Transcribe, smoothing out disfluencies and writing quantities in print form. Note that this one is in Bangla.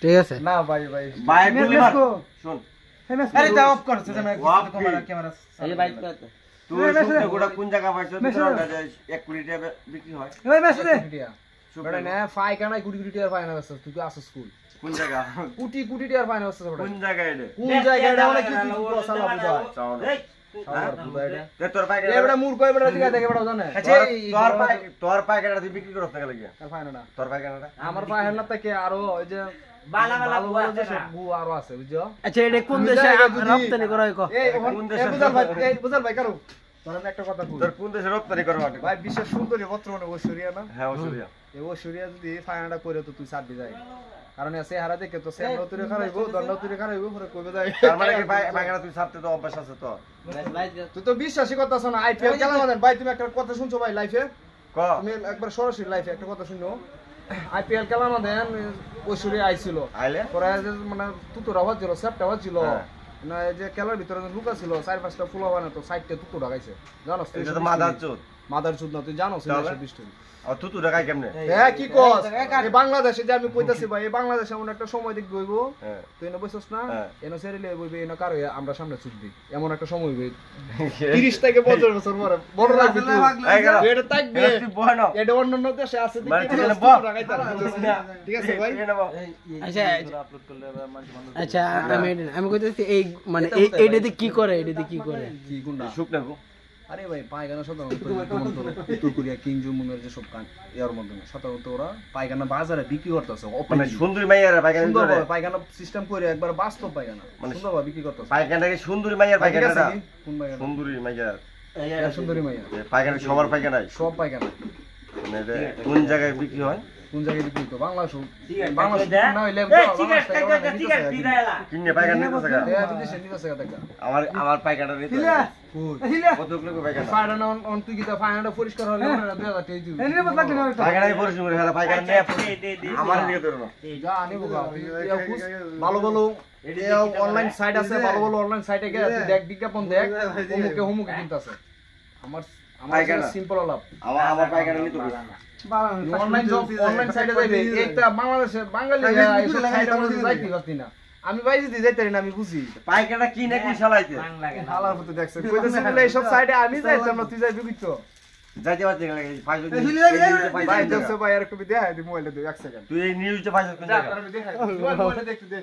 ঠিক আছে না ভাই ভাই ভাই গুলি মার শুন আরে যা অফ করছ তুমি ক্যামেরা এই ভাই তুই শুনতে গোটা কোন জায়গা পাইছো তোরা 1 কোটি টাকা বিক্রি হয় ভাই মেসে দে বড় না পায়খানা কোটি কোটি টাকা পায়না আছে তুই কি আসছ স্কুল কোন জায়গা কোটি কোটি টাকা পায়না আছে বড় কোন জায়গায় এটা কোন জায়গাটা মানে কি বসালা বুঝা এই তে তোর পায়খানা এবড়া মূর্খ এবড়া দিকে দেখে বড় জানে তোর পায়খানা তুই বিক্রি করছ না লাগে কাল পায়না তোর পায়খানাটা আমার পায়খানা থেকে আরো ওই যে বালা গু আছে গু আরো আছে বুঝছো আচ্ছা এটা কোন দেশে রপ্তানি করা হয় কো এই বুঝাল ভাই কারো তোর একটা কথা কই তোর কোন দেশে রপ্তানি করব ভাই বিশ্বের সুন্দরী বর্তমানে ঐশ্বরিয়া না হ্যাঁ ঐশ্বরিয়া এই ঐশ্বরিয়া যদি ফায়নাটা করে তো তুই ছাড়বি যাই কারণ এসে হারা দেখে তো সেম নতুরে খারাইবো দণ্ড নতুরে খারাইবো পরে কইবে যাই তার মানে কি পায়খানা তুই ছাড়তে তো অভ্যাস আছে তো তুই তো বিশ্বাসই করতাছ না আইপিএল খেলা মানে ভাই তুমি একটা কথা শুনছো ভাই লাইফে ক তুমি একবার সরাসরি লাইফে একটা কথা শুনো আইপিএল খেলা মানে ঐশ্বরিয়া আইছিল আইলে পরে মানে তুতুরা হচ্ছিল সেপটা হচ্ছিল না এই যে খেলার ভিতরে লুকা ছিল 4-5টা ফুল বানা তো 60টা তুতু ঢাকাইছে জানোস তুই এটা তো মাদারচোদ মাদারচোদ না তুই জানোস এই বিষয় আর তুই ঢাকাই কেমনে হ্যাঁ কি কস এই বাংলাদেশে যে আমি কইতাছি ভাই এই বাংলাদেশে এমন একটা সময় দেখব হইবো তুই না বসছস না এনো সেরিলে বইবে এনো কার আমরা সামনে ছুটবি এমন একটা সময় হইবে 30 থেকে 50 বছর পরে বড় লাগবে তুই এটা থাকবে তুই বহানো এটা অন্যান্য দেশে আছে ঠিক আছে ভাই আচ্ছা আচ্ছা আমি কইতেছি এই মানে এইটাতে কি করে এটাতে কি করে কি গুন্ডা শুক না গো আরে ভাই পায়খানা সাধারণত উত্তর কোরিয়া কিং জং উনের যে সব কান এর মধ্যে সাধারণত ওরা পায়খানা বাজারে বিক্রি করতেছে মানে সুন্দরী মাইয়ার পায়খানা সুন্দর পায়খানা সিস্টেম করে একবার বাস্তব পায়খানা সুন্দরভাবে বিক্রি করতেছে পায়খানা কি সুন্দরী মাইয়ার পায়খানাটা কোন পায়খানা সুন্দরী মাইয়ার এই সুন্দরী মাইয়া পায়খানা সবার পায়খানা সব পায়খানা মানে কোন জায়গায় বিক্রি হয় কোন জায়গায় বিক্রি তো বাংলাদেশ বাংলাদেশ না হইলে কিনে পায়খানা নিতে থাকা বিদেশে নিতে থাকা দেখা আমার পায়খানা নিতে কত লোক পায়খানা ফায়না অন তুই কি তো ফায়নাটা পরিষ্কার হলে 2000 টাকা দিবি এনে বদলা কেন পায়খানা পরিষ্কার করে হেলা পায়খানা নিয়ে আমার নিয়ে ধরো না যা আনি বাবা ভালো ভালো অনলাইন সাইট আছে ভালো ভালো অনলাইন সাইটে গিয়ে তুই দেখ বিজ্ঞাপন দেখ হুমুকে কিনতাছে আমার সিম্পল আলাপ আমার পায়খানা নিতে অনলাইন সাইটে যাইবে একটা বাংলাদেশে বাঙালি এইসব সাইটে মধ্যে যাইতে পারতি না আমি বাইরে দিতে যাইতারি না আমি বুঝি পায়খানা কি নাকি চালাইতে হালার মতো দেখছ কইতেছ বলে এইসব সাইটে আমি যাইতাম না তুই যাইবি কইতো যাইতে পারতে লাগে ফাইল ভাই দেখছ ভাই আর কবি দেখাই দি মোবাইলে দে 1 সেকেন্ড তুই এই নিউজটা ফাইল কোন জায়গা যা তার দেখাই মোবাইলে দেখতে দে